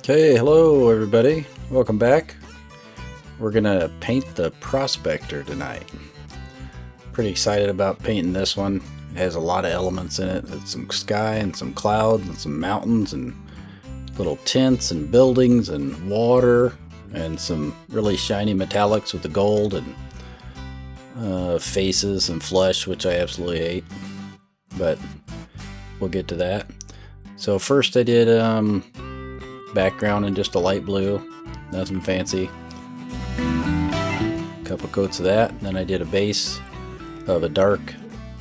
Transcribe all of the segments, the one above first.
Okay, hello everybody. Welcome back. We're gonna paint the Prospector tonight. Pretty excited about painting this one. It has a lot of elements in it. It's some sky and some clouds and some mountains and little tents and buildings and water and some really shiny metallics with the gold and faces and flesh, which I absolutely hate. But we'll get to that. So first I did background in just a light blue, nothing fancy. A couple coats of that, and then I did a base of a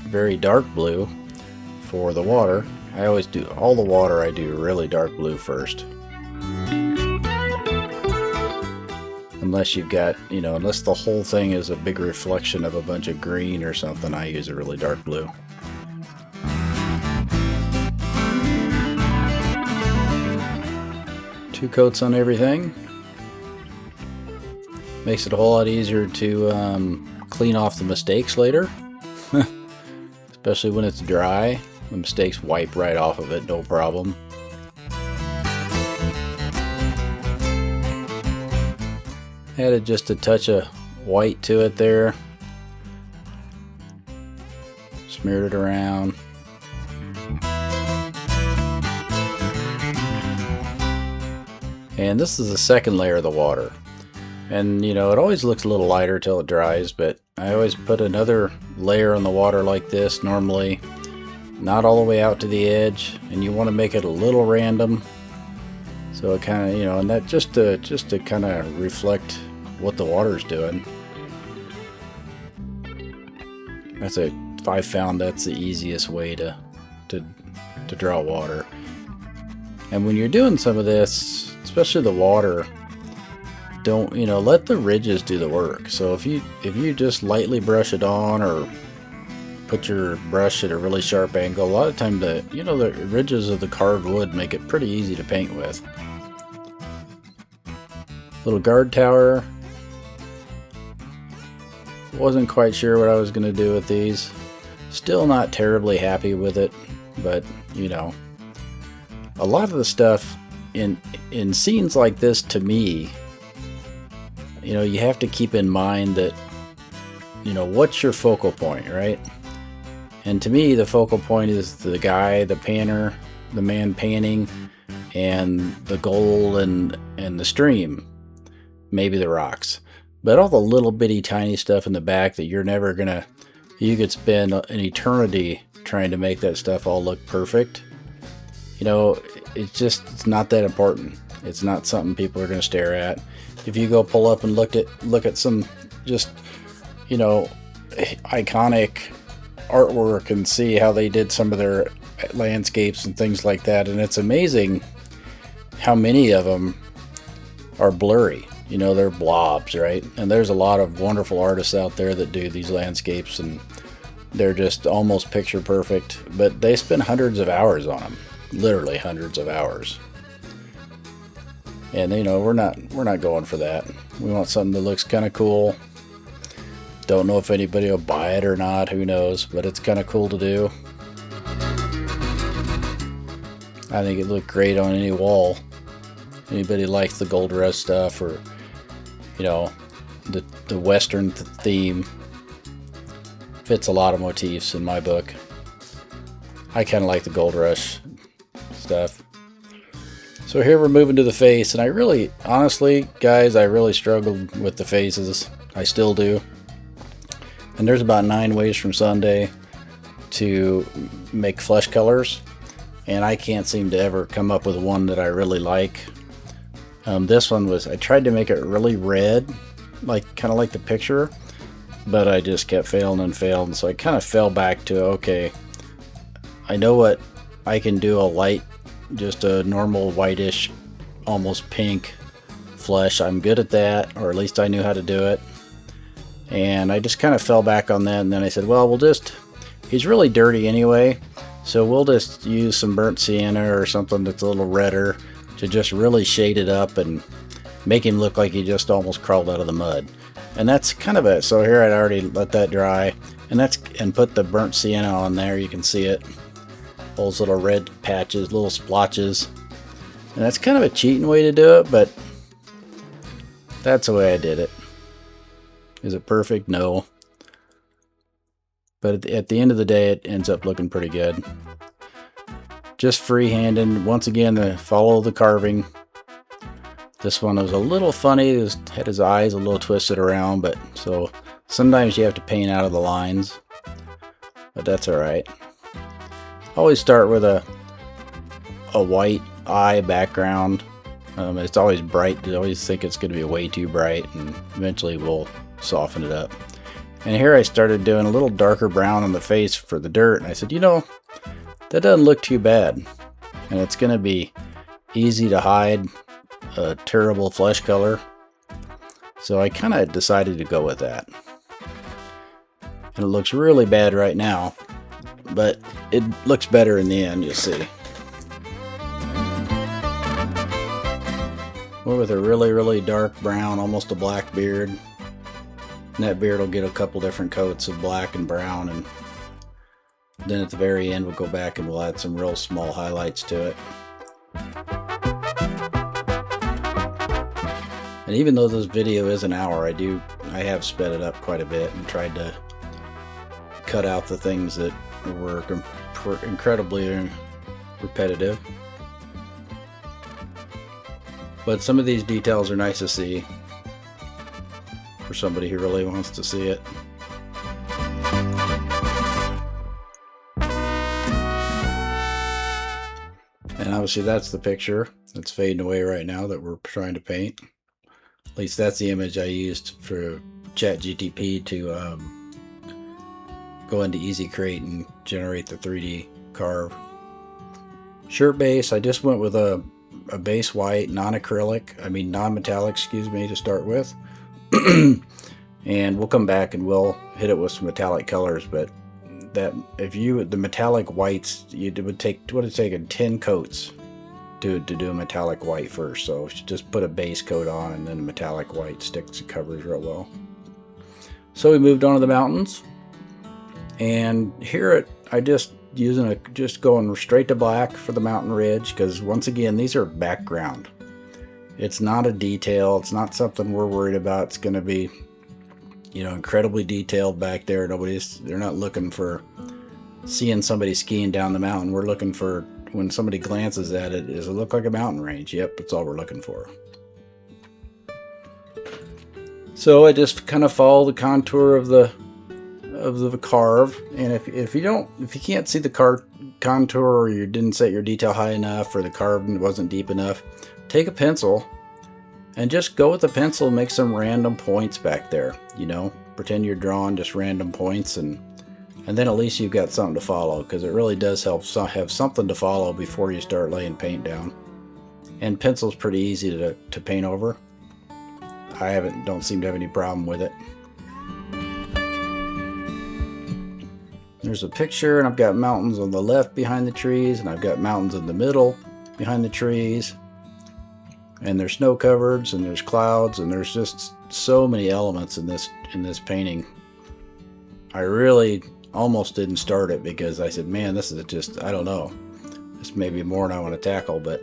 very dark blue for the water. I always do all the water, I do really dark blue first. Unless you've got, unless the whole thing is a big reflection of a bunch of green or something, I use a really dark blue. Two coats on everything. Makes it a whole lot easier to clean off the mistakes later. Especially when it's dry. The mistakes wipe right off of it, no problem. Added just a touch of white to it there. Smeared it around. And this is the second layer of the water. And it always looks a little lighter till it dries, but I always put another layer on the water like this, normally not all the way out to the edge, and you want to make it a little random. So it kind of, and that just to kind of reflect what the water's doing. I've found that's the easiest way to draw water. And when you're doing some of this, especially the water, don't let the ridges do the work. So if you just lightly brush it on or put your brush at a really sharp angle, a lot of time the ridges of the carved wood make it pretty easy to paint with. Little guard tower. Wasn't quite sure what I was going to do with these. Still not terribly happy with it, but a lot of the stuff in scenes like this, to me, you have to keep in mind that, what's your focal point, right? And to me, the focal point is the guy, the panner, the man panning, and the gold and the stream, maybe the rocks. But all the little bitty tiny stuff in the back that you could spend an eternity trying to make that stuff all look perfect. It's not that important. It's not something people are going to stare at. If you go pull up and look at some just, iconic artwork and see how they did some of their landscapes and things like that, and it's amazing how many of them are blurry. They're blobs, right? And there's a lot of wonderful artists out there that do these landscapes, and they're just almost picture perfect, but they spend hundreds of hours on them. Literally hundreds of hours. And we're not going for that. We want something that looks kind of cool. Don't know if anybody will buy it or not, who knows, but it's kind of cool to do. I think it looked great on any wall. Anybody likes the Gold Rush stuff, or the Western theme, fits a lot of motifs in my book. I kind of like the Gold Rush stuff. So here we're moving to the face, and I really, honestly, guys, I really struggled with the faces. I still do. And there's about 9 ways from Sunday to make flesh colors, and I can't seem to ever come up with one that I really like. This one I tried to make it really red, kind of like the picture, but I just kept failing and failing, so I kind of fell back to, okay, I know what I can do, just a normal whitish, almost pink flesh. I'm good at that, or at least I knew how to do it. And I just kind of fell back on that, and then I said, well, he's really dirty anyway, so we'll just use some burnt sienna or something that's a little redder to just really shade it up and make him look like he just almost crawled out of the mud. And that's kind of it. So here I'd already let that dry, and put the burnt sienna on there. You can see it. Those little red patches, little splotches. And that's kind of a cheating way to do it, but that's the way I did it. Is it perfect? No. But at the end of the day, it ends up looking pretty good. Just freehanded. Once again, follow the carving. This one was a little funny. It had his eyes a little twisted around, but so sometimes you have to paint out of the lines. But that's alright. Always start with a white eye background. It's always bright. I always think it's going to be way too bright, and eventually we'll soften it up. And here I started doing a little darker brown on the face for the dirt, and I said, you know, that doesn't look too bad, and it's going to be easy to hide a terrible flesh color. So I kind of decided to go with that. And it looks really bad right now, but it looks better in the end, you'll see. Went with a really, really dark brown, almost a black beard. And that beard will get a couple different coats of black and brown, and then at the very end we'll go back and we'll add some real small highlights to it. And even though this video is an hour, I have sped it up quite a bit and tried to cut out the things that were incredibly repetitive. But some of these details are nice to see for somebody who really wants to see it. And obviously that's the picture that's fading away right now that we're trying to paint. At least that's the image I used for ChatGPT to go into Easy Create and generate the 3D Carve. Shirt base, I just went with a base white, non-metallic, excuse me, to start with. And we'll come back and we'll hit it with some metallic colors, but the metallic whites, it would have taken 10 coats to do a metallic white first. So just put a base coat on and then a metallic white sticks and covers real well. So we moved on to the mountains, and here I just going straight to black for the mountain ridge, because once again these are background. It's not a detail. It's not something we're worried about. It's going to be, you know, incredibly detailed back there. They're not looking for seeing somebody skiing down the mountain. We're looking for, when somebody glances at it, does it look like a mountain range? Yep, that's all we're looking for. So I just kind of follow the contour of the carve, and if you can't see the contour, or you didn't set your detail high enough, or the carve wasn't deep enough, take a pencil and just go with the pencil and make some random points back there. You know, pretend you're drawing just random points, and then at least you've got something to follow, because it really does help have something to follow before you start laying paint down. And pencil's pretty easy to paint over. I don't seem to have any problem with it. There's a picture, and I've got mountains on the left behind the trees, and I've got mountains in the middle behind the trees, and there's snow covereds, and there's clouds, and there's just so many elements in this painting. I really almost didn't start it because I said, man, this is just, I don't know, this may be more than I want to tackle, but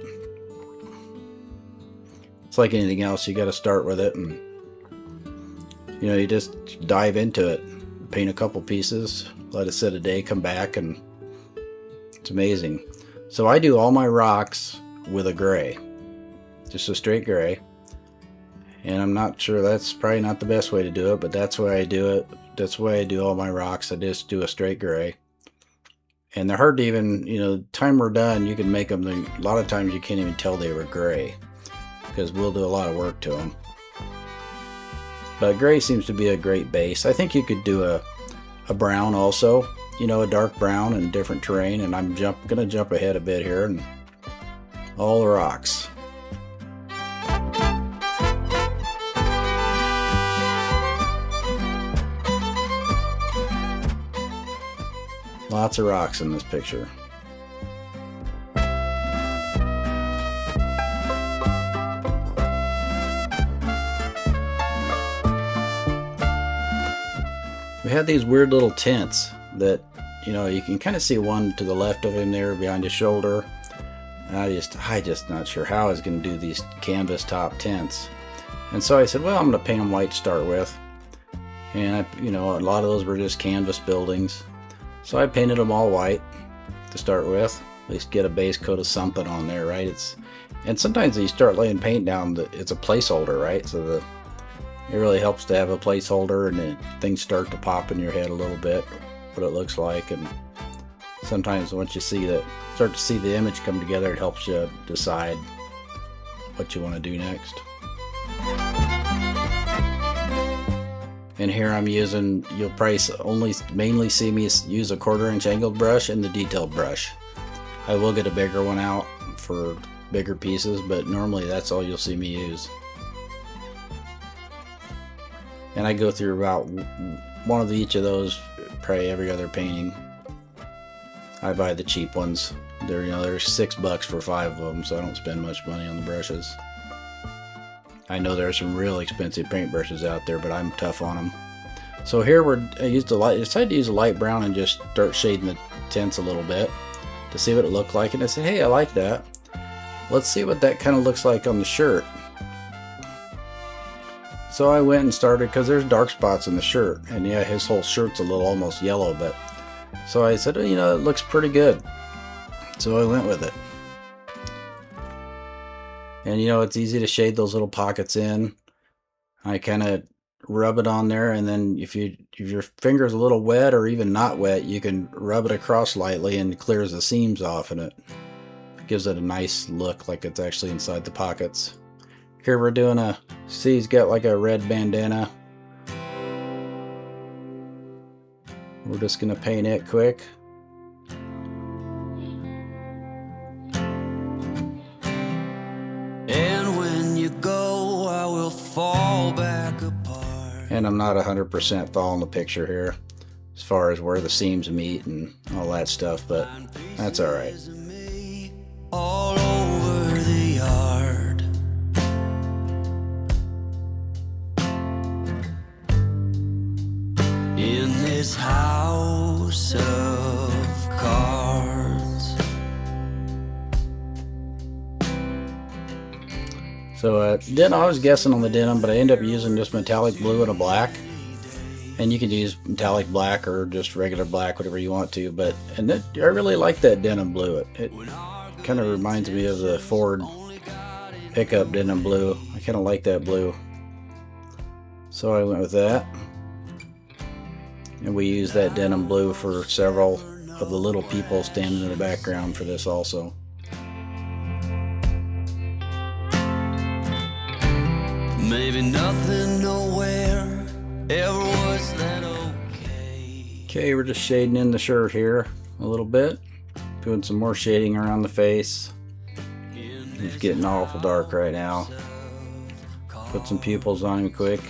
it's like anything else. You got to start with it, and you know, you just dive into it, paint a couple pieces, let it sit a day, come back, and it's amazing. So I do all my rocks with a gray, just a straight gray, and I'm not sure, that's probably not the best way to do it, but that's why I do it. That's why I do all my rocks. I just do a straight gray, and they're hard to even, you know, time we're done, you can make them, a lot of times you can't even tell they were gray, because we'll do a lot of work to them. But gray seems to be a great base. I think you could do a brown also, you know, a dark brown in different terrain, and I'm gonna jump ahead a bit here, and all the rocks. Lots of rocks in this picture. We had these weird little tents that, you know, you can kind of see one to the left of him there behind his shoulder, And I just not sure how I was going to do these canvas top tents. And so I said, well, I'm going to paint them white to start with. And a lot of those were just canvas buildings. So I painted them all white to start with. At least get a base coat of something on there, right? And sometimes you start laying paint down, it's a placeholder, right? So it really helps to have a placeholder, and then things start to pop in your head a little bit, what it looks like. And sometimes once you start to see the image come together, it helps you decide what you want to do next. And here I'm using, you'll probably mainly see me use a 1/4" angled brush and the detailed brush. I will get a bigger one out for bigger pieces, but normally that's all you'll see me use. And I go through about one of each of those probably every other painting. I buy the cheap ones. They're $6 for 5 of them, so I don't spend much money on the brushes. I know there are some real expensive paintbrushes out there, but I'm tough on them. So here I decided to use a light brown and just start shading the tents a little bit to see what it looked like. And I said, hey, I like that. Let's see what that kind of looks like on the shirt. So I went and started, because there's dark spots in the shirt, and yeah, his whole shirt's a little almost yellow, but so I said, it looks pretty good. So I went with it. And it's easy to shade those little pockets in. I kind of rub it on there, and then if your finger's a little wet or even not wet, you can rub it across lightly and it clears the seams off, and it gives it a nice look like it's actually inside the pockets. Here we're doing see, he's got like a red bandana. We're just gonna paint it quick. And when you go, I will fall back apart. And I'm not 100% following the picture here as far as where the seams meet and all that stuff, but that's all right. All over the yard. In this house of cards. So then I was guessing on the denim, but I ended up using just metallic blue and a black. And you can use metallic black or just regular black, whatever you want to. I really like that denim blue. It kind of reminds me of the Ford pickup denim blue. I kind of like that blue. So I went with that. And we used that denim blue for several of the little people standing in the background for this also. Maybe nothing nowhere ever was that okay. Okay, we're just shading in the shirt here a little bit. Doing some more shading around the face. He's getting awful dark right now. Put some pupils on him quick.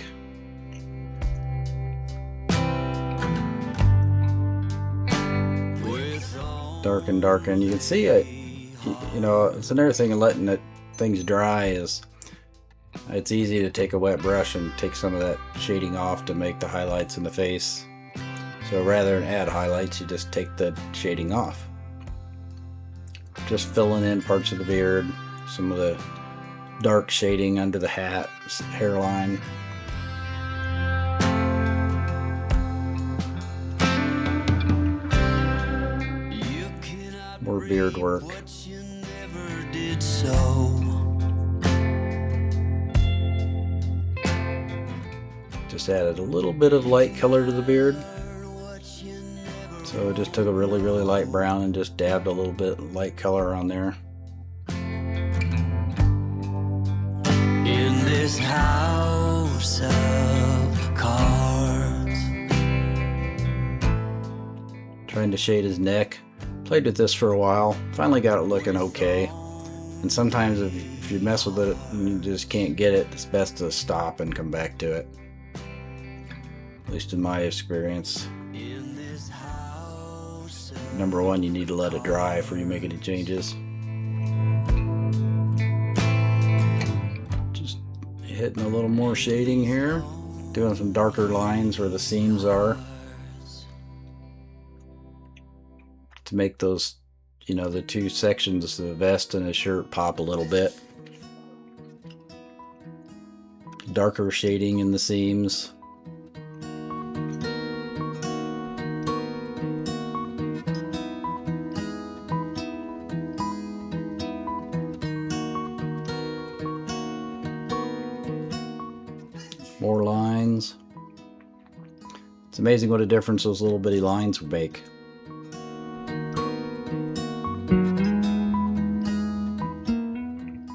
Darken, darken. You can see it. It's another thing of letting things dry is it's easy to take a wet brush and take some of that shading off to make the highlights in the face. So rather than add highlights, you just take the shading off. Just filling in parts of the beard, some of the dark shading under the hat, hairline. More beard work. Just added a little bit of light color to the beard. So I just took a really, really light brown and just dabbed a little bit of light color on there. In this house of cards. Trying to shade his neck. Played with this for a while. Finally got it looking okay. And sometimes if you mess with it and you just can't get it, it's best to stop and come back to it. At least in my experience. Number one, you need to let it dry before you make any changes. Just hitting a little more shading here. Doing some darker lines where the seams are. To make those you know, the two sections, the vest and the shirt, pop a little bit. Darker shading in the seams. More lines. It's amazing what a difference those little bitty lines would make.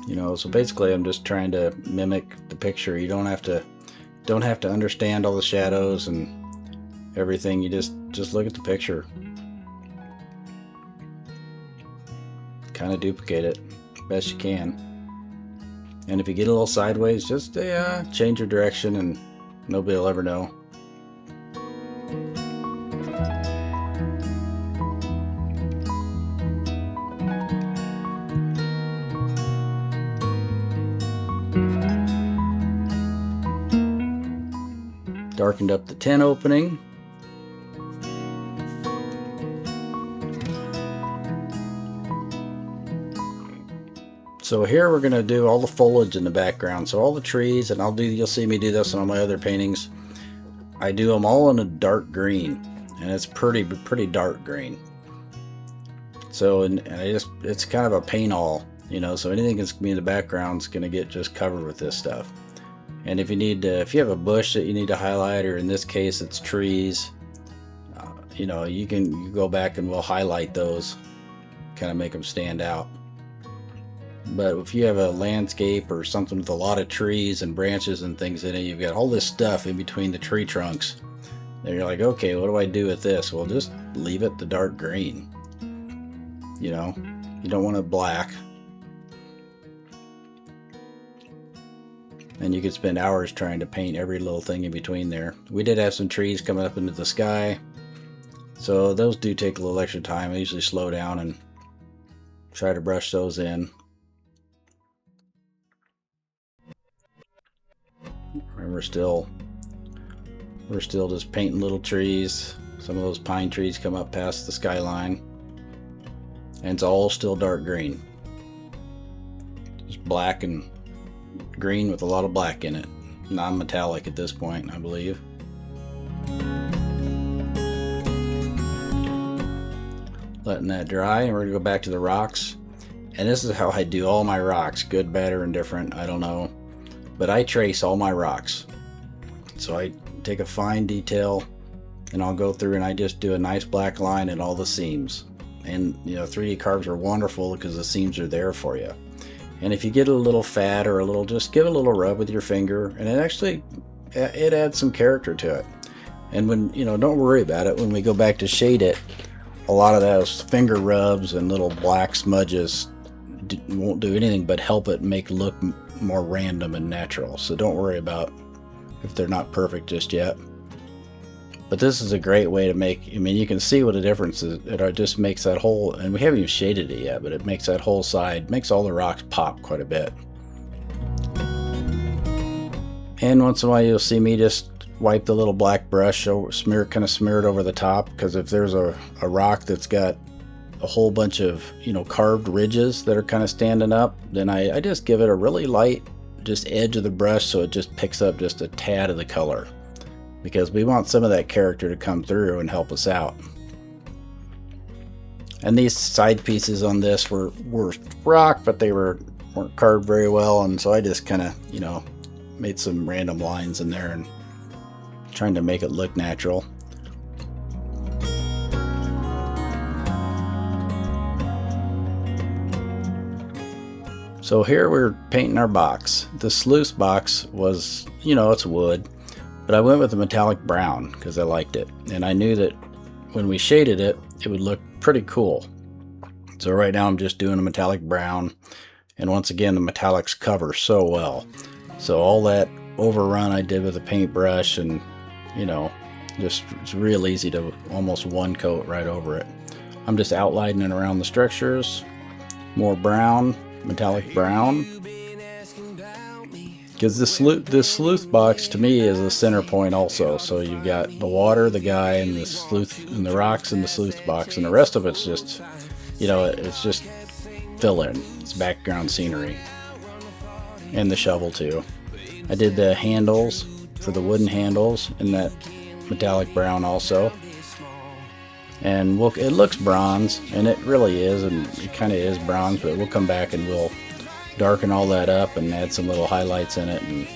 You know, so basically I'm just trying to mimic the picture. You don't have to understand all the shadows and everything. You just look at the picture. Kind of duplicate it best you can. And if you get a little sideways, just change your direction and nobody will ever know. Darkened up the tin opening. So here we're going to do all the foliage in the background. So all the trees, and you'll see me do this on my other paintings. I do them all in a dark green, and it's pretty dark green. So it's kind of a paint all, you know. So anything that's going to be in the background is going to get just covered with this stuff. And if you have a bush that you need to highlight, or in this case it's trees, you know, you go back and we'll highlight those, kind of make them stand out. But if you have a landscape or something with a lot of trees and branches and things in it, you've got all this stuff in between the tree trunks. And you're like, okay, what do I do with this? Well, just leave it the dark green. You know, you don't want it black. And you could spend hours trying to paint every little thing in between there. We did have some trees coming up into the sky, so those do take a little extra time. I usually slow down and try to brush those in. And we're still just painting little trees. Some of those pine trees come up past the skyline, and it's all still dark green. Just black and green with a lot of black in it. Non-metallic at this point, I believe. Letting that dry, and we're gonna go back to the rocks. And this is how I do all my rocks, good, bad, or indifferent, I don't know. But I trace all my rocks. So I take a fine detail and I'll go through and I just do a nice black line in all the seams. And you know, 3D carves are wonderful because the seams are there for you. And if you get a little fat or just give it a little rub with your finger, and it adds some character to it. And when, you know, don't worry about it. When we go back to shade it, a lot of those finger rubs and little black smudges won't do anything but help it make it look more random and natural. So don't worry about if they're not perfect just yet. But this is a great way to make, I mean, you can see what a difference is. It just makes that whole, and we haven't even shaded it yet, but it makes that whole side, makes all the rocks pop quite a bit. And once in a while you'll see me just wipe the little black brush over, kind of smear it over the top, because if there's a rock that's got a whole bunch of, you know, carved ridges that are kind of standing up, then I just give it a really light just edge of the brush so it just picks up just a tad of the color, because we want some of that character to come through and help us out. And these side pieces on this were rock, but they weren't carved very well, and so I just kind of, you know, made some random lines in there and trying to make it look natural. So here we're painting our box. The sluice box was, you know, it's wood, but I went with a metallic brown because I liked it. And I knew that when we shaded it, it would look pretty cool. So right now I'm just doing a metallic brown. And once again, the metallics cover so well. So all that overrun I did with a paintbrush, and, you know, just it's real easy to almost one coat right over it. I'm just outlining around the structures. More brown. Metallic brown, because this sleuth box to me is a center point also. So you've got the water, the guy, and the sleuth, and the rocks in the sleuth box, and the rest of it's just you know, it's just fill in. It's background scenery. And the shovel too. I did the handles for the wooden handles in that metallic brown also. And it looks bronze, and it really is, and it kind of is bronze, but we'll come back and we'll darken all that up and add some little highlights in it, and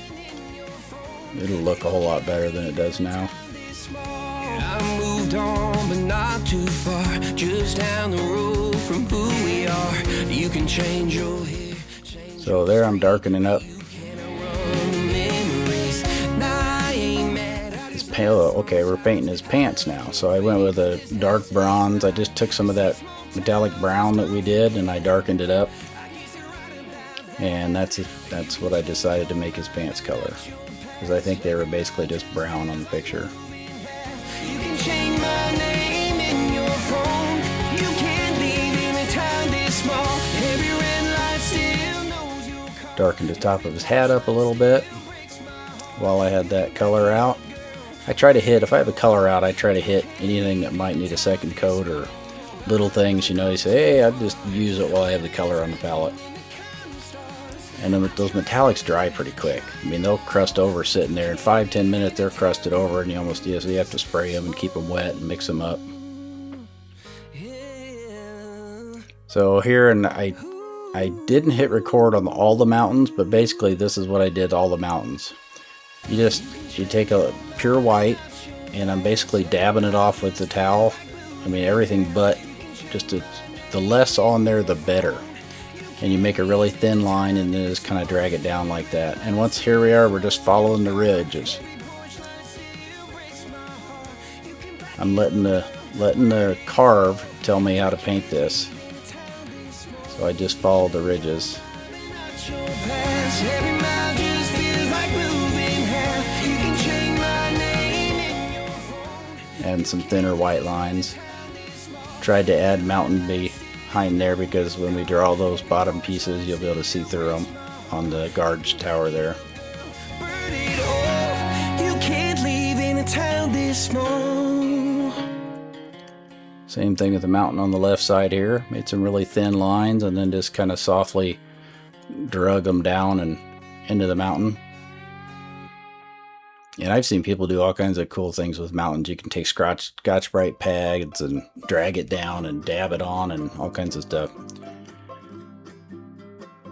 it'll look a whole lot better than it does now. I moved on, but not too far, just down the road from who we are. You can change your hair. So there I'm darkening up. His okay, we're painting his pants now. So I went with a dark bronze. I just took some of that metallic brown that we did and I darkened it up. And that's what I decided to make his pants color. Because I think they were basically just brown on the picture. You can change my name in your phone. You can't leave in a town this small. Every red light still knows your car. Darkened the top of his hat up a little bit while I had that color out. I try to hit, if I have the color out, I try to hit anything that might need a second coat or little things, you know, you say, hey, I'll just use it while I have the color on the palette. And then those metallics dry pretty quick. I mean, they'll crust over sitting there. In 5-10 minutes, they're crusted over, and you have to spray them and keep them wet and mix them up. So here, and I didn't hit record on all the mountains, but basically this is what I did to all the mountains. You take a pure white, and I'm basically dabbing it off with the towel. I mean, everything but the less on there, the better. And you make a really thin line and then just kind of drag it down like that. And once here we are, we're just following the ridges. I'm letting the Carve tell me how to paint this. So I just follow the ridges. And some thinner white lines. Tried to add mountain behind there because when we draw those bottom pieces, you'll be able to see through them on the guard tower there. You can't leave in a town this small. Same thing with the mountain on the left side here. Made some really thin lines and then just kind of softly drug them down and into the mountain. And I've seen people do all kinds of cool things with mountains. You can take Scotch-Brite pads and drag it down and dab it on and all kinds of stuff.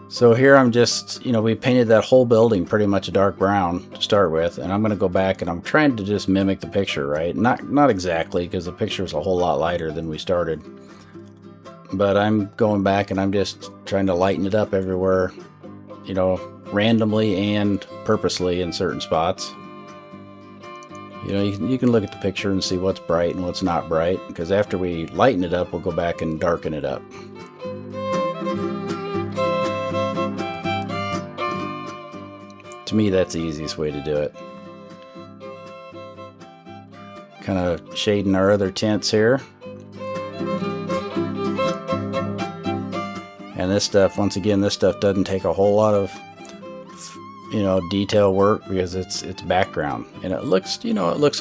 So here I'm just, we painted that whole building pretty much a dark brown to start with. And I'm going to go back and I'm trying to just mimic the picture, right? Not exactly, because the picture is a whole lot lighter than we started. But I'm going back and I'm just trying to lighten it up everywhere, randomly and purposely in certain spots. You can look at the picture and see what's bright and what's not bright, because after we lighten it up, we'll go back and darken it up. To me, that's the easiest way to do it. Kind of shading our other tints here. And this stuff, once again, this stuff doesn't take a whole lot of detail work because it's background, and it looks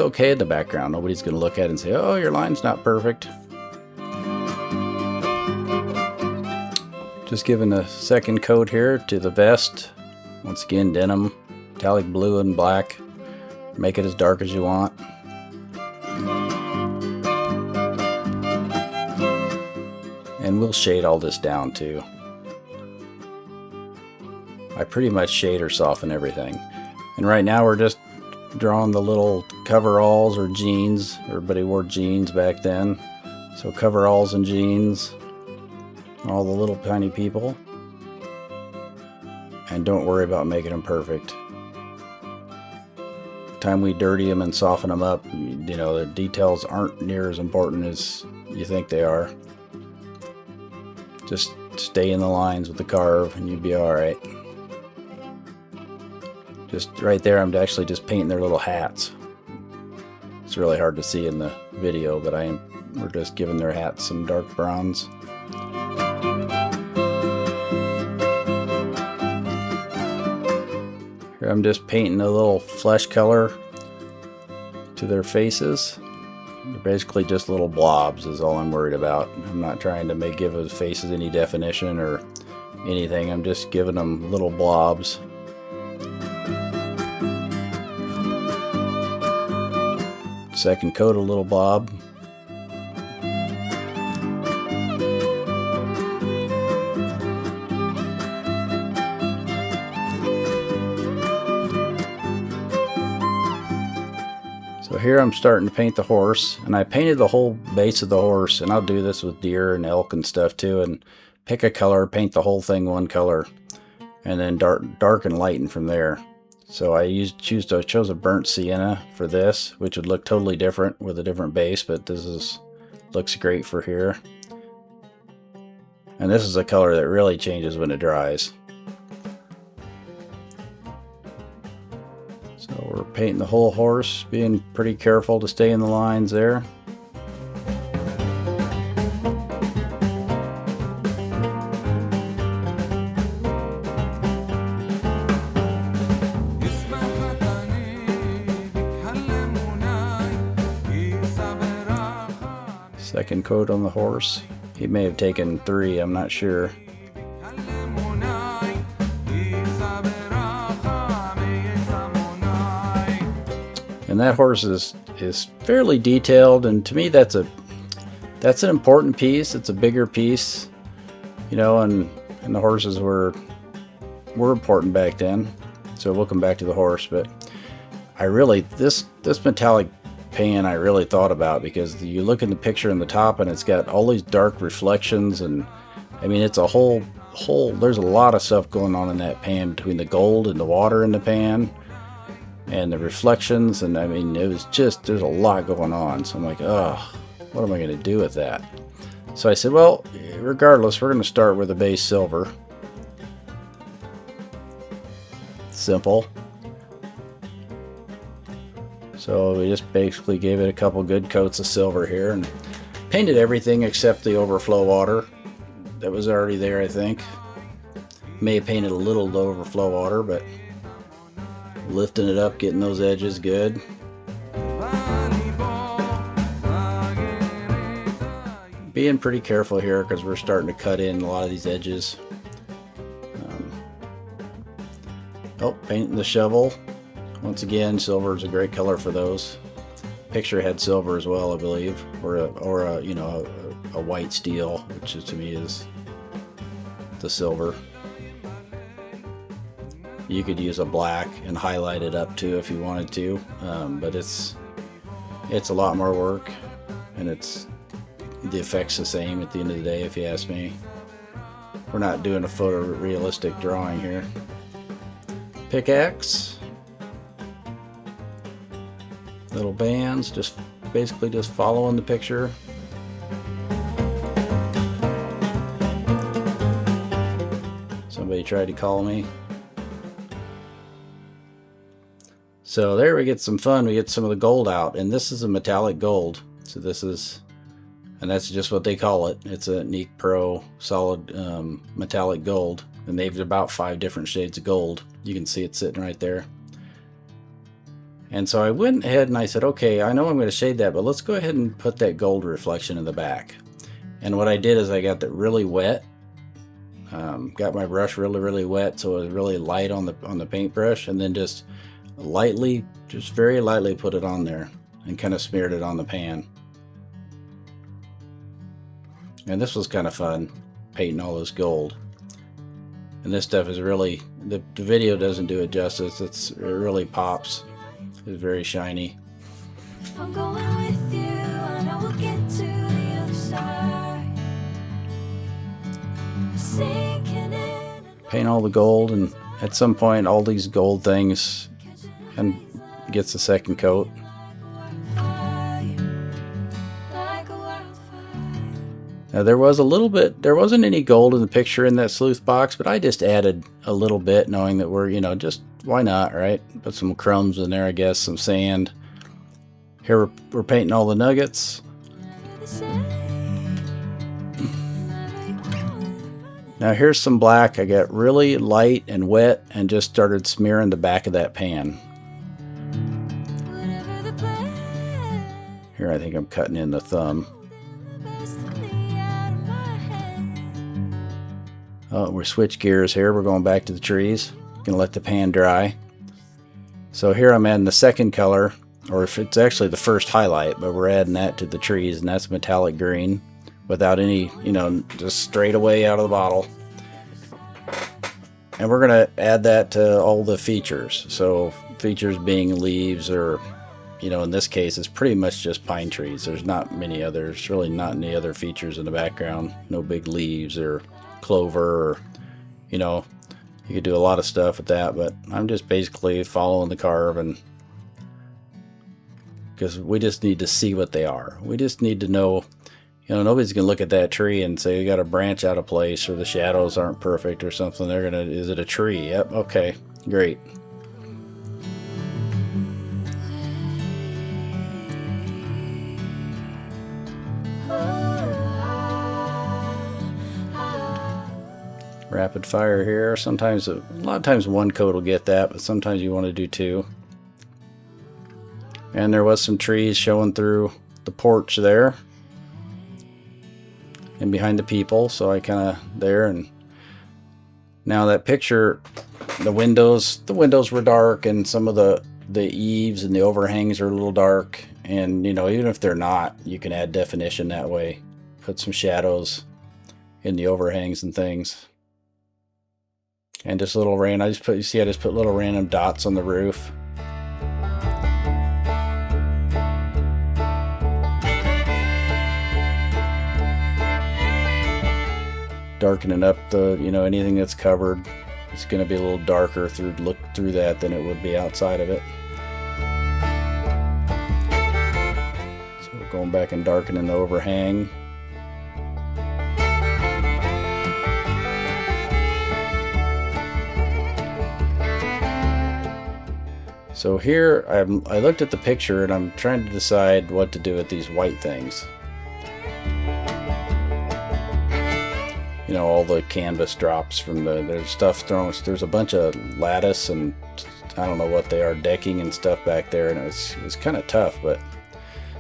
okay in the background. Nobody's going to look at it and say, oh, your line's not perfect. Just giving a second coat here to the vest. Once again, denim, metallic blue and black. Make it as dark as you want. And we'll shade all this down too. I pretty much shade or soften everything. And right now we're just drawing the little coveralls or jeans. Everybody wore jeans back then. So coveralls and jeans. All the little tiny people. And don't worry about making them perfect. The time we dirty them and soften them up, the details aren't near as important as you think they are. Just stay in the lines with the Carve and you'll be alright. Just right there, I'm actually just painting their little hats. It's really hard to see in the video, but we're just giving their hats some dark browns. Here I'm just painting a little flesh color to their faces. They're basically just little blobs is all I'm worried about. I'm not trying to give his faces any definition or anything. I'm just giving them little blobs. Second coat a little blob. So here I'm starting to paint the horse, and I painted the whole base of the horse, and I'll do this with deer and elk and stuff too, and pick a color, paint the whole thing one color, and then dark and lighten from there. So I chose a burnt sienna for this, which would look totally different with a different base, but looks great for here. And this is a color that really changes when it dries. So we're painting the whole horse, being pretty careful to stay in the lines there. Second coat on the horse. He may have taken 3, I'm not sure. And that horse is fairly detailed, and to me that's an important piece. It's a bigger piece, you know, and the horses were important back then. So we'll come back to the horse, but I really this metallic pan I really thought about, because you look in the picture in the top and it's got all these dark reflections, and I mean it's a whole there's a lot of stuff going on in that pan between the gold and the water in the pan and the reflections, and I mean it was just, there's a lot going on. So I'm like, oh, what am I going to do with that? So I said, well, regardless, we're going to start with a base silver. Simple. So we just basically gave it a couple good coats of silver here and painted everything except the overflow water that was already there, I think. May have painted a little of the overflow water, but lifting it up, getting those edges good. Being pretty careful here because we're starting to cut in a lot of these edges. Painting the shovel. Once again, silver is a great color for those. Picture had silver as well, I believe, or a you know, a white steel, which is, to me, is the silver. You could use a black and highlight it up too if you wanted to, but it's a lot more work, and the effect's the same at the end of the day, if you ask me. We're not doing a photorealistic drawing here. Pickaxe, little bands, just basically just following the picture. Somebody tried to call me. So there we get some fun. We get some of the gold out, and this is a metallic gold. So this is, and that's just what they call it. It's a Neek Pro solid metallic gold, and they've about 5 different shades of gold. You can see it sitting right there. And so I went ahead and I said, okay, I know I'm going to shade that, but let's go ahead and put that gold reflection in the back. And what I did is I got that really wet. Got my brush really wet, so it was really light on the paintbrush, and then just very lightly put it on there and kind of smeared it on the pan. And this was kind of fun, painting all this gold. And this stuff is really, the video doesn't do it justice. It really pops. It's very shiny. I'm going with you, I know we'll get to the other side. Paint all the gold, and at some point all these gold things and gets a second coat. Now there wasn't any gold in the picture in that sleuth box, but I just added a little bit, knowing that we're, you know, just why not, right? Put some crumbs in there, I guess, some sand. Here we're painting all the nuggets. Now here's some black. I got really light and wet and just started smearing the back of that pan. Here I think I'm cutting in the thumb. Oh, we switch gears here. We're going back to the trees. Gonna let the pan dry. So here I'm adding the second color, or if it's actually the first highlight, but we're adding that to the trees, and that's metallic green without any, you know, just straight away out of the bottle. And we're gonna add that to all the features. So features being leaves, or, you know, in this case, it's pretty much just pine trees. There's not many others, really not any other features in the background. No big leaves or clover, or, you know, you could do a lot of stuff with that, but I'm just basically following the Carve, and because we just need to see what they are. We just need to know, you know, nobody's gonna look at that tree and say you got a branch out of place, or the shadows aren't perfect or something. They're gonna, is it a tree? Yep, okay, great. Rapid fire here. Sometimes, a lot of times one coat will get that, but sometimes you want to do two. And there was some trees showing through the porch there and behind the people, so I kind of there. And now that picture, the windows were dark, and some of the eaves and the overhangs are a little dark, and, you know, even if they're not, you can add definition that way, put some shadows in the overhangs and things. And just little random, I just put little random dots on the roof. Darkening up the, you know, anything that's covered. It's going to be a little darker look through that than it would be outside of it. So we're going back and darkening the overhang. So here I looked at the picture, and I'm trying to decide what to do with these white things. You know, all the canvas drops from there's stuff thrown. There's a bunch of lattice and I don't know what they are, decking and stuff back there, and it was kind of tough. But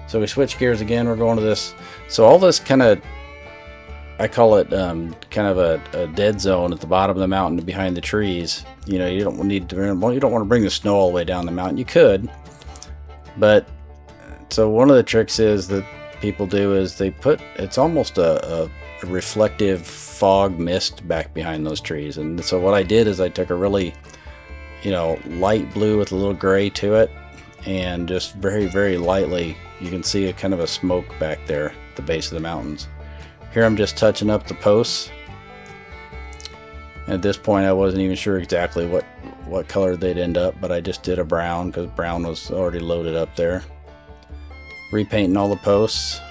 so we switch gears again. We're going to this. So all this kind of, I call it kind of a dead zone at the bottom of the mountain behind the trees. You know, you don't want to bring the snow all the way down the mountain. You could, but so one of the tricks is that people do is they put, it's almost a reflective fog mist back behind those trees. And so what I did is I took a really, you know, light blue with a little gray to it, and just very, very lightly, you can see a kind of a smoke back there at the base of the mountains. Here I'm just touching up the posts. At this point I wasn't even sure exactly what color they'd end up, but I just did a brown because brown was already loaded up there. Repainting all the posts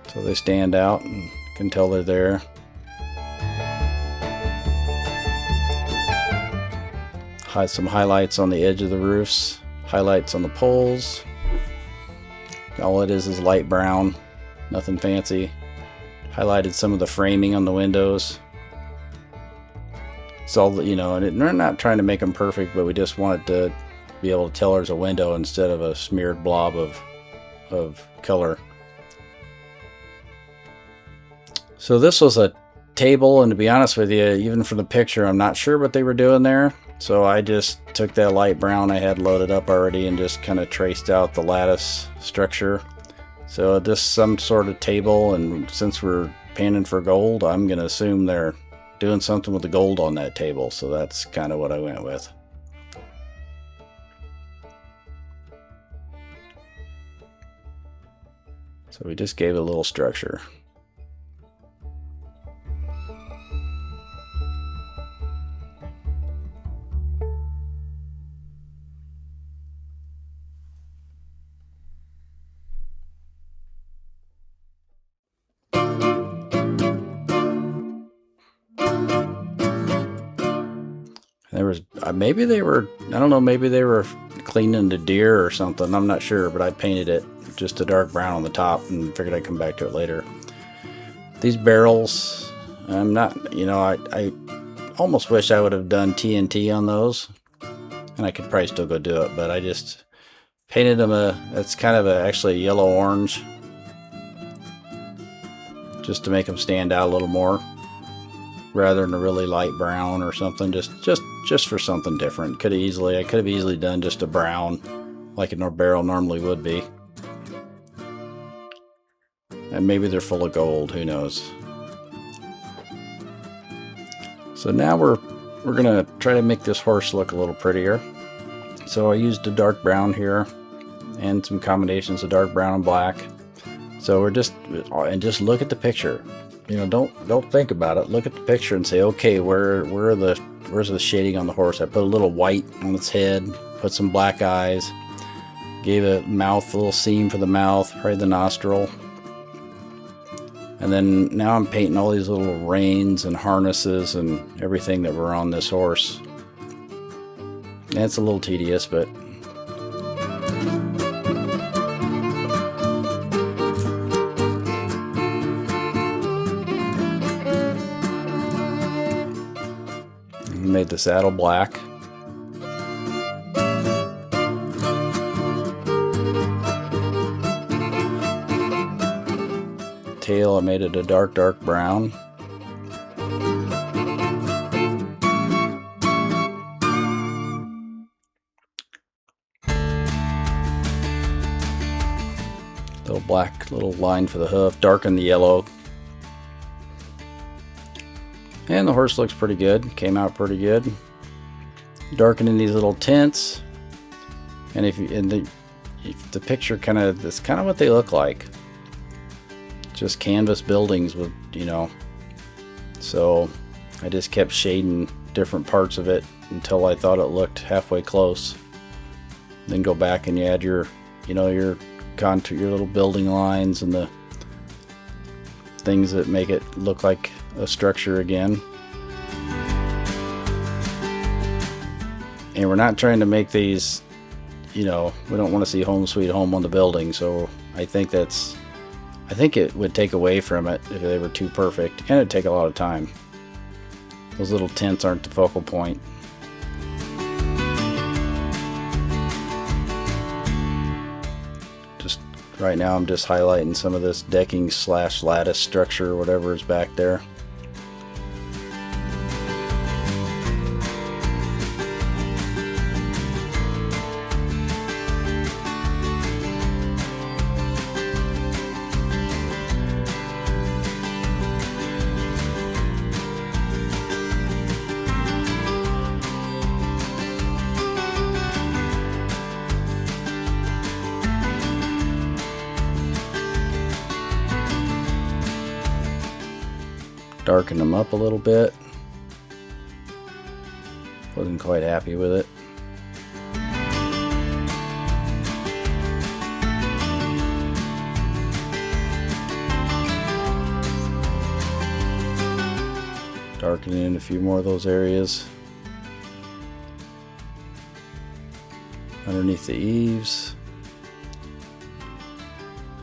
so they stand out and can tell they're there. Some highlights on the edge of the roofs, highlights on the poles. All it is light brown, nothing fancy. Highlighted some of the framing on the windows. It's all, you know, and we're not trying to make them perfect, but we just wanted to be able to tell there's a window instead of a smeared blob of color. So this was a table, and to be honest with you, even from the picture, I'm not sure what they were doing there. So I just took that light brown I had loaded up already and just kind of traced out the lattice structure. So just some sort of table, and since we're panning for gold, I'm going to assume they're doing something with the gold on that table. So that's kind of what I went with. So we just gave it a little structure. There was maybe they were, I don't know, maybe they were cleaning the deer or something. I'm not sure, but I painted it just a dark brown on the top and figured I'd come back to it later. These barrels, I'm not, you know, I almost wish I would have done TNT on those, and I could probably still go do it, but I just Painted him it's kind of actually a yellow-orange, just to make him stand out a little more, rather than a really light brown or something. Just for something different. I could have easily done just a brown, like a barrel normally would be. And maybe they're full of gold, who knows. So now we're gonna try to make this horse look a little prettier. So I used a dark brown here and some combinations of dark brown and black. So we're just look at the picture. You know, don't think about it. Look at the picture and say, okay, where's the shading on the horse? I put a little white on its head, put some black eyes, gave a little seam for the mouth, probably the nostril. And then now I'm painting all these little reins and harnesses and everything that were on this horse. And it's a little tedious, but made the saddle black. Tail, I made it a dark brown. Little black little line for the hoof, darken the yellow. And the horse looks pretty good, came out pretty good. Darkening these little tints. And if the picture that's kind of what they look like. Just canvas buildings with, you know. So I just kept shading different parts of it until I thought it looked halfway close. Then go back and you add your contour, your little building lines and the things that make it look like a structure again. And we're not trying to make these, you know, we don't want to see home sweet home on the building, so I think it would take away from it if they were too perfect, and it'd take a lot of time. Those little tints aren't the focal point. Just right now I'm just highlighting some of this decking / lattice structure, whatever is back there. Darken them up a little bit. Wasn't quite happy with it. Darkening in a few more of those areas. Underneath the eaves.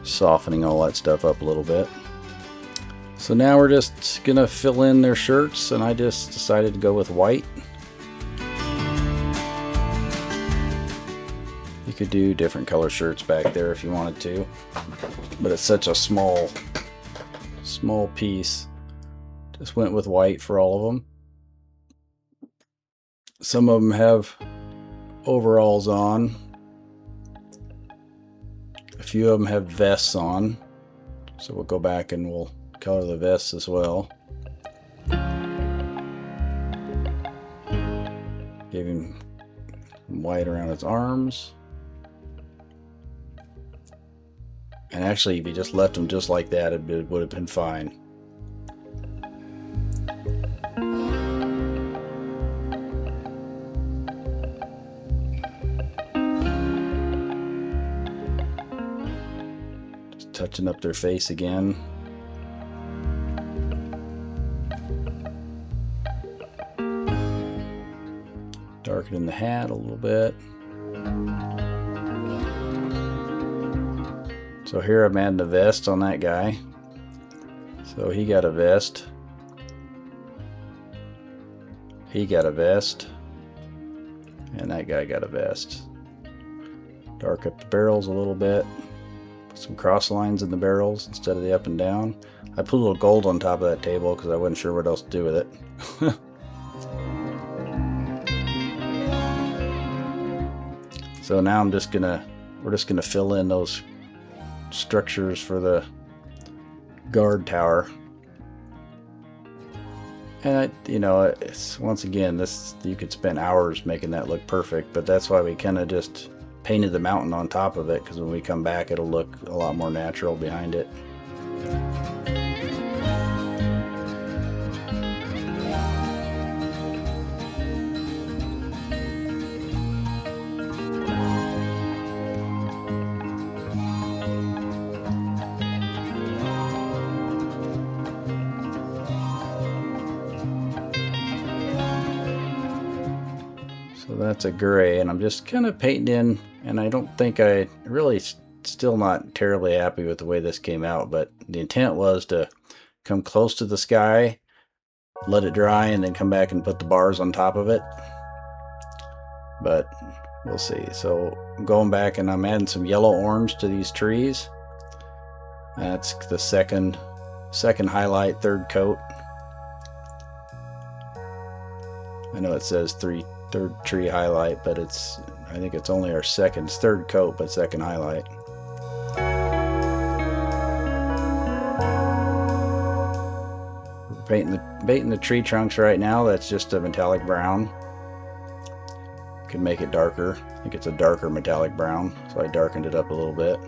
Softening all that stuff up a little bit. So now we're just gonna fill in their shirts, and I just decided to go with white. You could do different color shirts back there if you wanted to, but it's such a small piece. Just went with white for all of them. Some of them have overalls on. A few of them have vests on, so we'll go back and we'll color the vests as well. Gave him white around his arms. And actually, if you just left them just like that, it would have been fine. Just touching up their face again. Darkening the hat a little bit. So here I'm adding a vest on that guy. So he got a vest. He got a vest. And that guy got a vest. Dark up the barrels a little bit. Put some cross lines in the barrels instead of the up and down. I put a little gold on top of that table because I wasn't sure what else to do with it. So now we're just gonna fill in those structures for the guard tower. And it's, once again, you could spend hours making that look perfect, but that's why we kind of just painted the mountain on top of it, because when we come back it'll look a lot more natural behind it. So that's a gray, and I'm just kind of painting in, and I don't think I really still not terribly happy with the way this came out, but the intent was to come close to the sky, let it dry, and then come back and put the bars on top of it. But we'll see. So I'm going back and I'm adding some yellow orange to these trees. That's the second highlight, third coat. I know it says third tree highlight, but I think it's only our third coat, but second highlight. We're painting the tree trunks right now. That's just a metallic brown. Could make it darker. I think it's a darker metallic brown, so I darkened it up a little bit.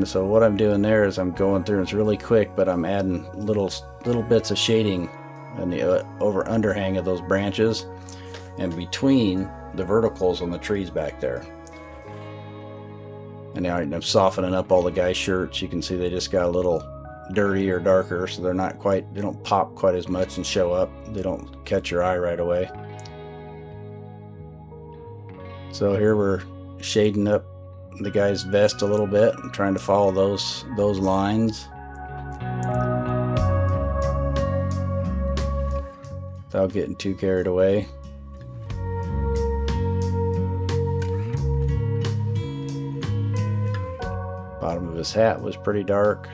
So what I'm doing there is I'm going through, it's really quick, but I'm adding little bits of shading on the underhang of those branches and between the verticals on the trees back there. And now I'm softening up all the guys' shirts. You can see they just got a little dirty or darker, so they don't pop quite as much and show up. They don't catch your eye right away. So here we're shading up the guy's vest a little bit and trying to follow those lines without getting too carried away. Bottom of his hat was pretty dark.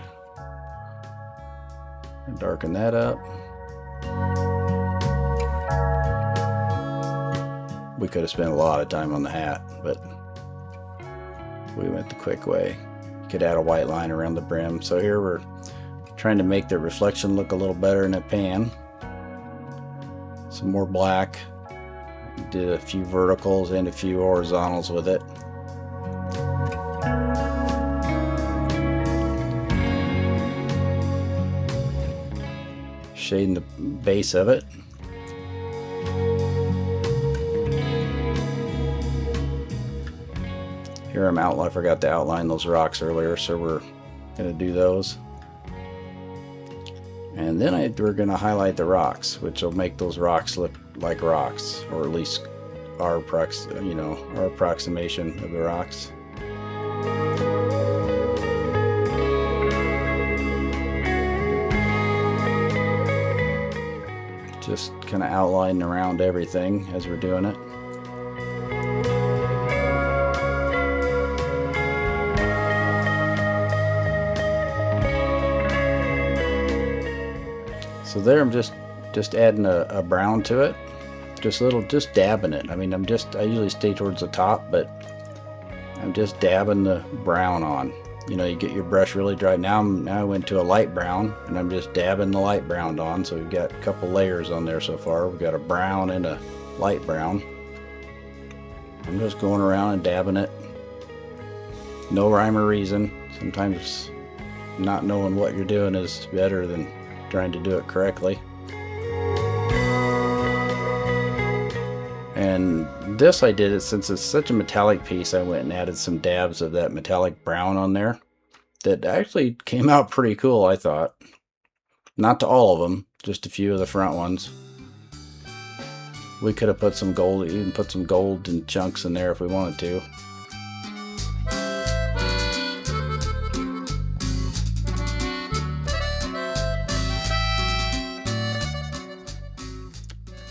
Darken that up. We could have spent a lot of time on the hat, but we went the quick way. You could add a white line around the brim. So here we're trying to make the reflection look a little better in a pan. Some more black. Did a few verticals and a few horizontals with it. Shading the base of it. Here I forgot to outline those rocks earlier, so we're going to do those. And then we're going to highlight the rocks, which will make those rocks look like rocks, or at least our approximation of the rocks. Just kind of outlining around everything as we're doing it. So there I'm just adding a brown to it, just dabbing it. I mean, I usually stay towards the top, but I'm just dabbing the brown on. You get your brush really dry. Now I went to a light brown, and I'm just dabbing the light brown on. So we've got a couple layers on there so far. We've got a brown and a light brown. I'm just going around and dabbing it. No rhyme or reason. Sometimes not knowing what you're doing is better than trying to do it correctly. And this I did it since it's such a metallic piece. I went and added some dabs of that metallic brown on there that actually came out pretty cool, I thought. Not to all of them, just a few of the front ones. We could have put some gold, even put some gold and chunks in there if we wanted to.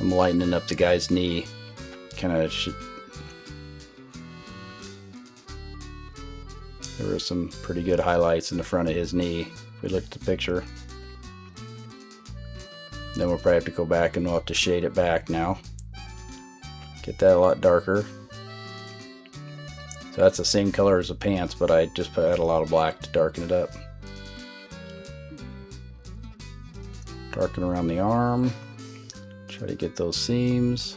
I'm lightening up the guy's knee. Kind of there were some pretty good highlights in the front of his knee. If we look at the picture. Then we'll probably have to go back and we'll have to shade it back now. Get that a lot darker. So that's the same color as the pants, but I just add a lot of black to darken it up. Darken around the arm. Try to get those seams.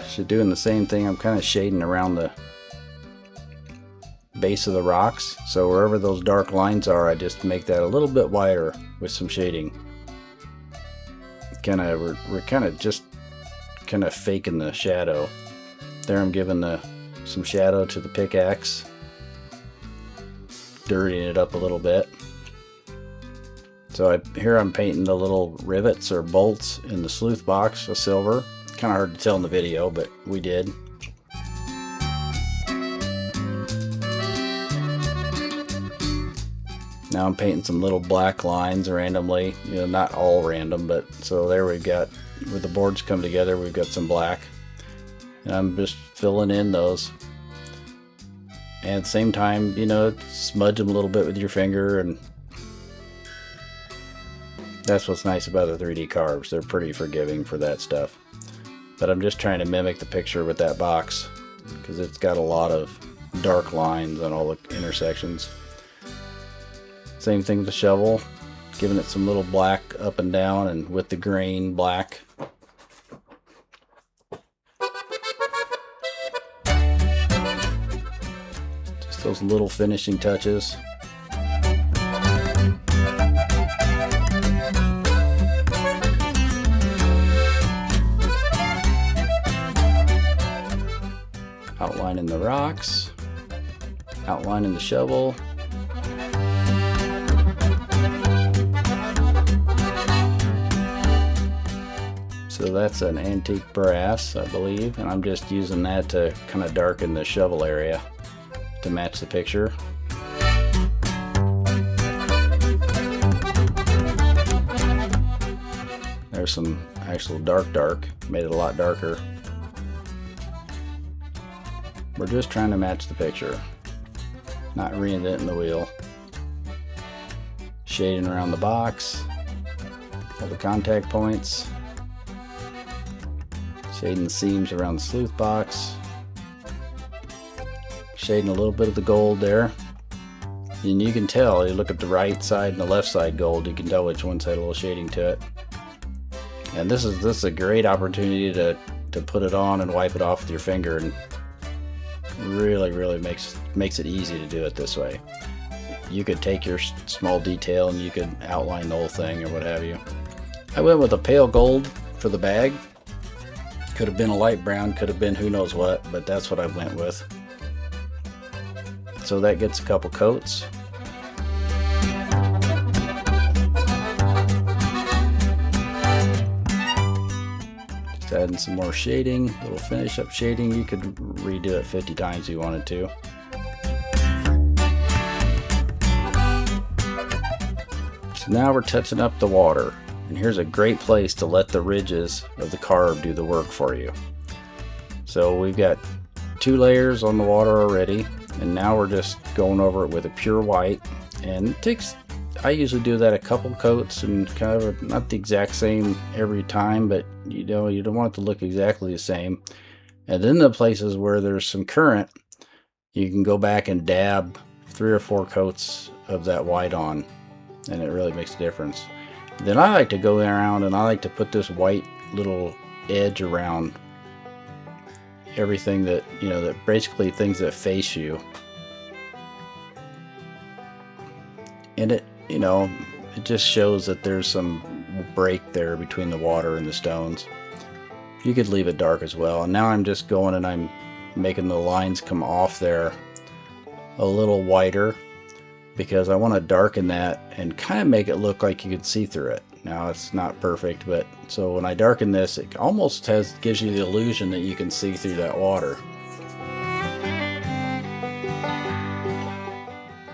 So doing the same thing, I'm kind of shading around the base of the rocks. So wherever those dark lines are, I just make that a little bit wider with some shading. We're kind of just faking the shadow. There I'm giving some shadow to the pickaxe, dirtying it up a little bit. So here I'm painting the little rivets or bolts in the sleuth box of silver. Kind of hard to tell in the video, but we did. Now I'm painting some little black lines randomly, not all random, but so there we've got, where the boards come together, we've got some black. And I'm just filling in those. And at the same time, smudge them a little bit with your finger, and that's what's nice about the 3D Carves. They're pretty forgiving for that stuff. But I'm just trying to mimic the picture with that box because it's got a lot of dark lines on all the intersections. Same thing with the shovel, giving it some little black up and down and with the grain black. Just those little finishing touches. Outlining the rocks, outlining the shovel. So that's an antique brass, I believe, and I'm just using that to kind of darken the shovel area to match the picture. There's some actual dark, made it a lot darker. We're just trying to match the picture, not reinventing the wheel. Shading around the box, all the contact points. Shading the seams around the sleuth box. Shading a little bit of the gold there. And you can tell, you look at the right side and the left side gold, you can tell which one's had a little shading to it. And this is a great opportunity to put it on and wipe it off with your finger, and really makes it easy to do it this way. You could take your small detail and you could outline the whole thing or what have you. I went with a pale gold for the bag. Could have been a light brown, could have been who knows what, but that's what I went with. So that gets a couple coats. Just adding some more shading, a little finish up shading. You could redo it 50 times if you wanted to. So now we're touching up the water. And here's a great place to let the ridges of the carve do the work for you. So we've got 2 layers on the water already, and now we're just going over it with a pure white. And it takes, I usually do that a couple coats and kind of not the exact same every time, but you don't want it to look exactly the same. And then the places where there's some current, you can go back and dab 3 or 4 coats of that white on, and it really makes a difference. Then I like to go around and I like to put this white little edge around everything that, that basically things that face you. And it just shows that there's some break there between the water and the stones. You could leave it dark as well. And now I'm just going and I'm making the lines come off there a little whiter, because I want to darken that and kind of make it look like you could see through it. Now it's not perfect, but so when I darken this, it almost gives you the illusion that you can see through that water.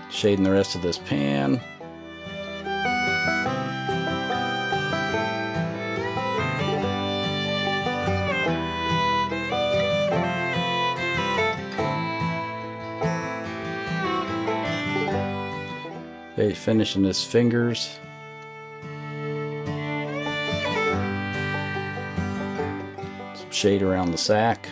Shading the rest of this pan. Okay, finishing his fingers. Some shade around the sack.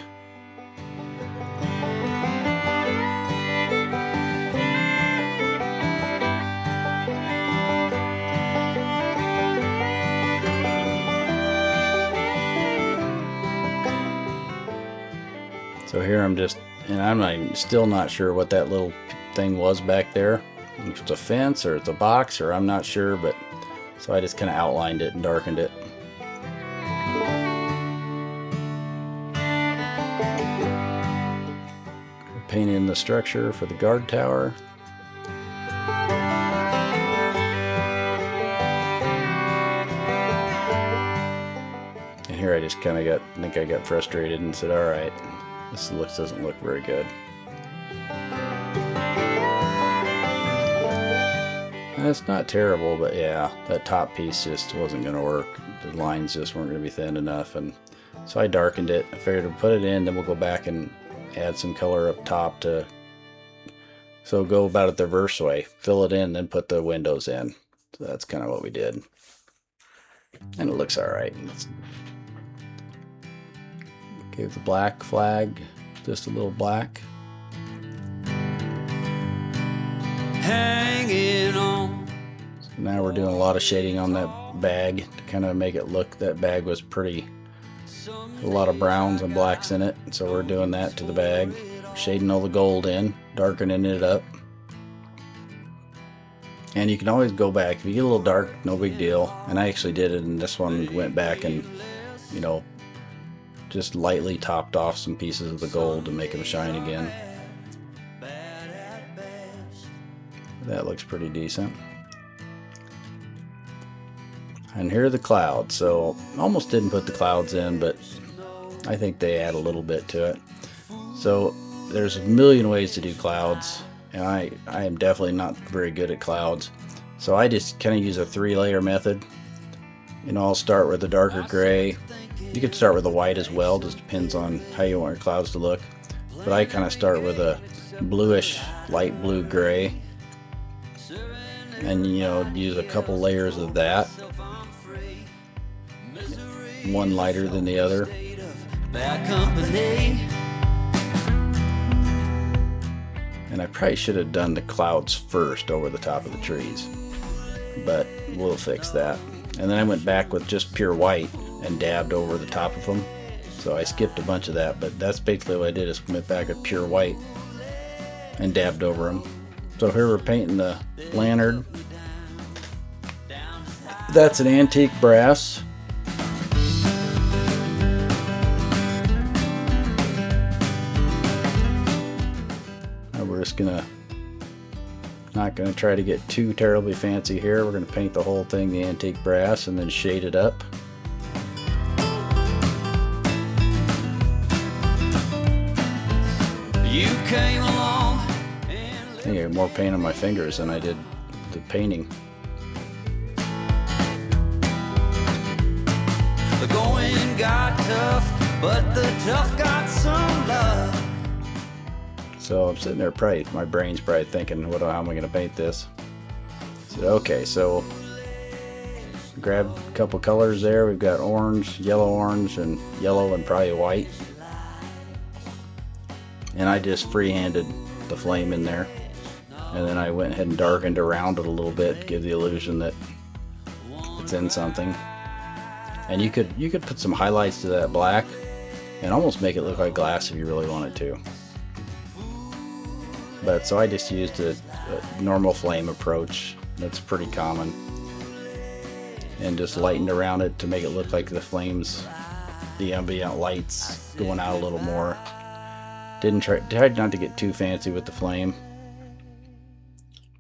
So here I'm just, and I'm still not sure what that little thing was back there. If it's a fence or it's a box, or I'm not sure, but so I just kind of outlined it and darkened it. Painting the structure for the guard tower. And here I just kind of I think I got frustrated and said, all right, this doesn't look very good. And it's not terrible, but yeah, that top piece just wasn't going to work. The lines just weren't going to be thin enough, and so I darkened it. I figured to put it in, then we'll go back and add some color up top so go about it the reverse way. Fill it in, then put the windows in. So that's kind of what we did. And it looks alright. Give the black flag just a little black. Hanging on. So now we're doing a lot of shading on that bag to kind of make it look, that bag was pretty, a lot of browns and blacks in it. So we're doing that to the bag, shading all the gold in, darkening it up. And you can always go back, if you get a little dark, no big deal. And I actually did it in this one, went back and, you know, just lightly topped off some pieces of the gold to make them shine again. That looks pretty decent. And here are the clouds. So almost didn't put the clouds in, but I think they add a little bit to it. So there's a million ways to do clouds, and I am definitely not very good at clouds. So I just kind of use a 3-layer method. You know, I'll start with a darker gray. You could start with a white as well, just depends on how you want your clouds to look. But I kind of start with a bluish, light blue gray. And, you know, use a couple layers of that. One lighter than the other. And I probably should have done the clouds first over the top of the trees. But we'll fix that. And then I went back with just pure white and dabbed over the top of them. So I skipped a bunch of that, but that's basically what I did, is went back with pure white and dabbed over them. So here we're painting the lantern. That's an antique brass. Now we're just not gonna try to get too terribly fancy here. We're gonna paint the whole thing the antique brass and then shade it up. You came along. I think I got more paint on my fingers than I did the painting. The going got tough, but the tough got some love. So I'm sitting there, probably my brain's probably thinking, how am I going to paint this? So, okay, so grab a couple colors there. We've got orange, and yellow, and probably white. And I just freehanded the flame in there, and then I went ahead and darkened around it a little bit to give the illusion that it's in something. And you could put some highlights to that black and almost make it look like glass if you really wanted to. But so I just used a normal flame approach. That's pretty common, and just lightened around it to make it look like the flames, the ambient lights going out a little more. Tried not to get too fancy with the flame.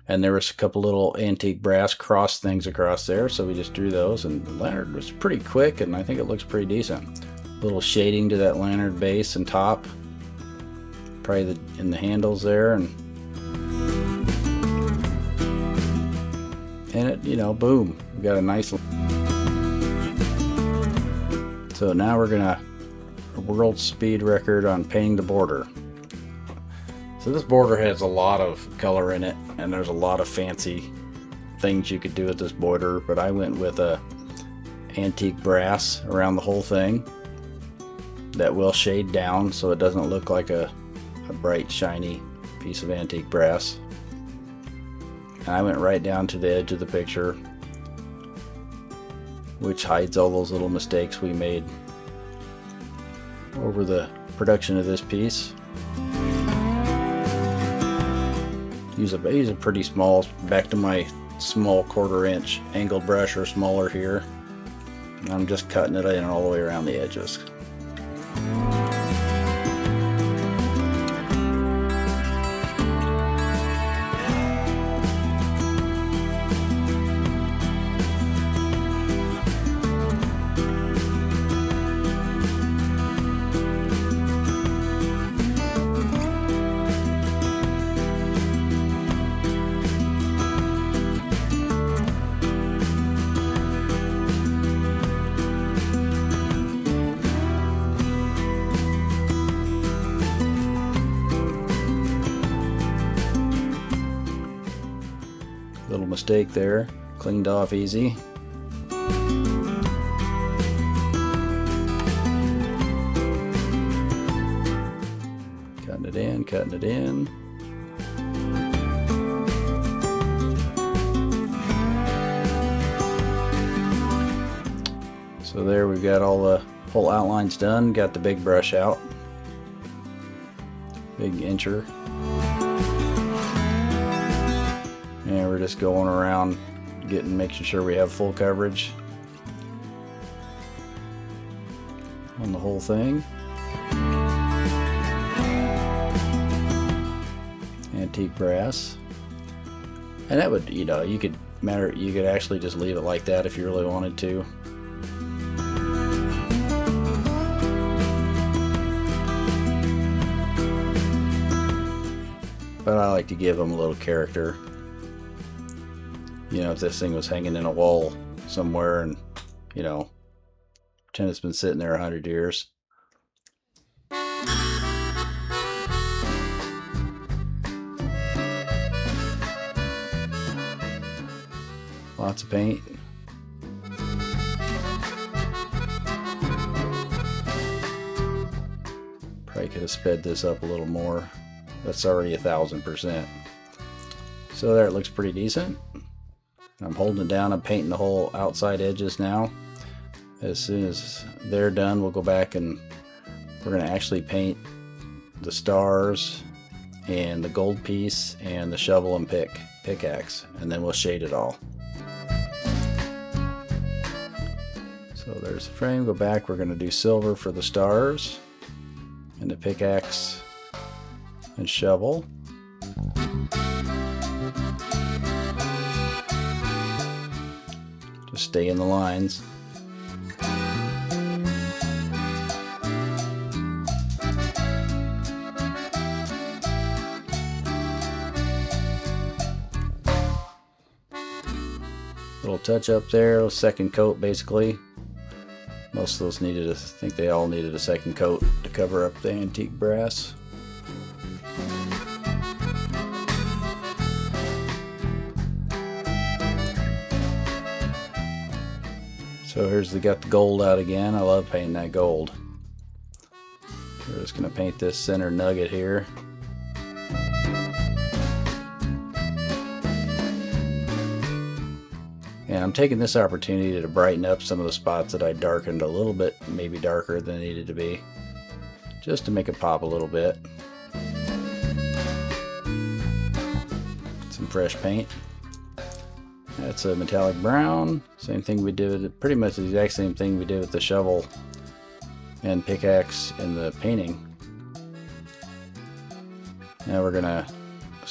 And there was a couple little antique brass cross things across there, so we just drew those, and the lantern was pretty quick, and I think it looks pretty decent. Little shading to that lantern base and top, probably in the handles there, and it, you know, boom, we got a nice. So now we're gonna world speed record on painting the border. So this border has a lot of color in it, and there's a lot of fancy things you could do with this border, but I went with a antique brass around the whole thing that will shade down so it doesn't look like a bright shiny piece of antique brass. And I went right down to the edge of the picture, which hides all those little mistakes we made over the production of this piece. Use a pretty small, back to my small 1/4 inch angled brush or smaller here. And I'm just cutting it in all the way around the edges. Little mistake there, cleaned off easy. Cutting it in. So there we've got all the whole outlines done, got the big brush out. Big incher. And we're just going around making sure we have full coverage on the whole thing. Antique brass. And that would, you know, you could actually just leave it like that if you really wanted to. But I like to give them a little character. You know, if this thing was hanging in a wall somewhere and, you know, pretend it's been sitting there 100 years. Lots of paint. Probably could have sped this up a little more. That's already 1000%. So there, it looks pretty decent. I'm holding it down. I'm painting the whole outside edges now. As soon as they're done, we'll go back and we're going to actually paint the stars and the gold piece and the shovel and pickaxe, and then we'll shade it all. So there's the frame. Go back. We're going to do silver for the stars and the pickaxe and shovel. Just stay in the lines. Little touch up there, second coat basically. Most of those I think they all needed a second coat to cover up the antique brass. So got the gold out again. I love painting that gold. We're just going to paint this center nugget here. And I'm taking this opportunity to brighten up some of the spots that I darkened a little bit, maybe darker than it needed to be, just to make it pop a little bit. Some fresh paint. That's a metallic brown. Same thing we did, pretty much the exact same thing we did with the shovel and pickaxe in the painting. Now we're gonna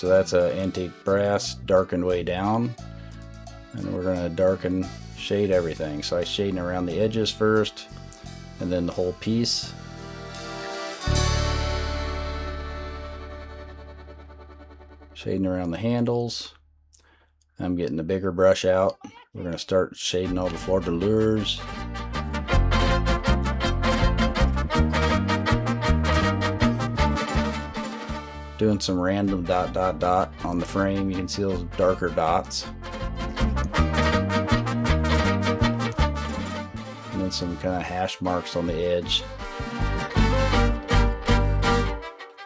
So that's a antique brass darkened way down. And we're going to darken, shade everything. So I shading around the edges first, and then the whole piece. Shading around the handles. I'm getting the bigger brush out. We're going to start shading all the fleur de lures. Doing some random dot dot dot on the frame. You can see those darker dots. And then some kind of hash marks on the edge.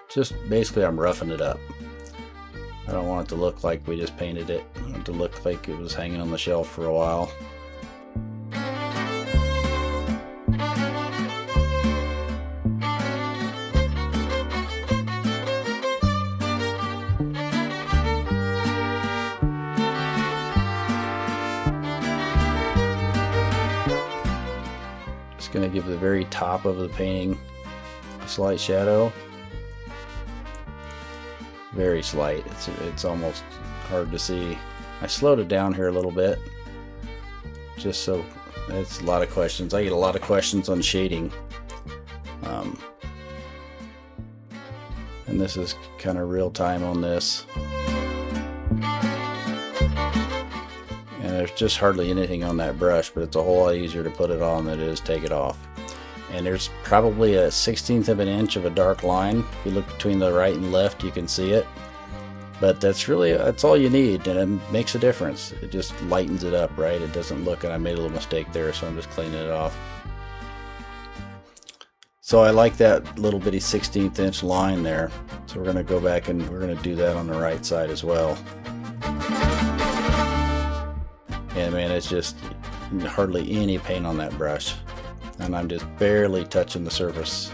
Just basically I'm roughing it up. I don't want it to look like we just painted it. I want it to look like it was hanging on the shelf for a while. Just going to give the very top of the painting a slight shadow. Very slight. It's almost hard to see. I slowed it down here a little bit, just so it's a lot of questions. I get a lot of questions on shading, and this is kind of real time on this. And there's just hardly anything on that brush, but it's a whole lot easier to put it on than it is take it off. And there's probably a 1/16 of an inch of a dark line. If you look between the right and left, you can see it. But that's all you need, and it makes a difference. It just lightens it up, right? It doesn't look, and I made a little mistake there, so I'm just cleaning it off. So I like that little bitty 1/16 inch line there. So we're going to go back and we're going to do that on the right side as well. And man, it's just hardly any paint on that brush. And I'm just barely touching the surface,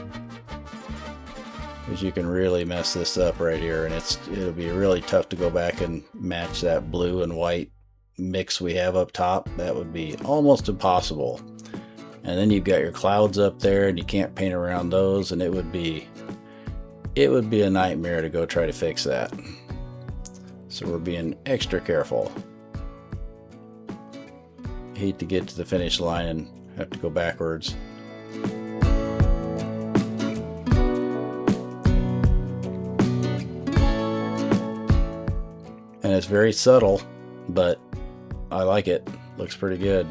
because you can really mess this up right here, and it'll be really tough to go back and match that blue and white mix we have up top. That would be almost impossible. And then you've got your clouds up there, and you can't paint around those, and it would be a nightmare to go try to fix that. So we're being extra careful. Hate to get to the finish line and have to go backwards. And it's very subtle, but I like it. Looks pretty good.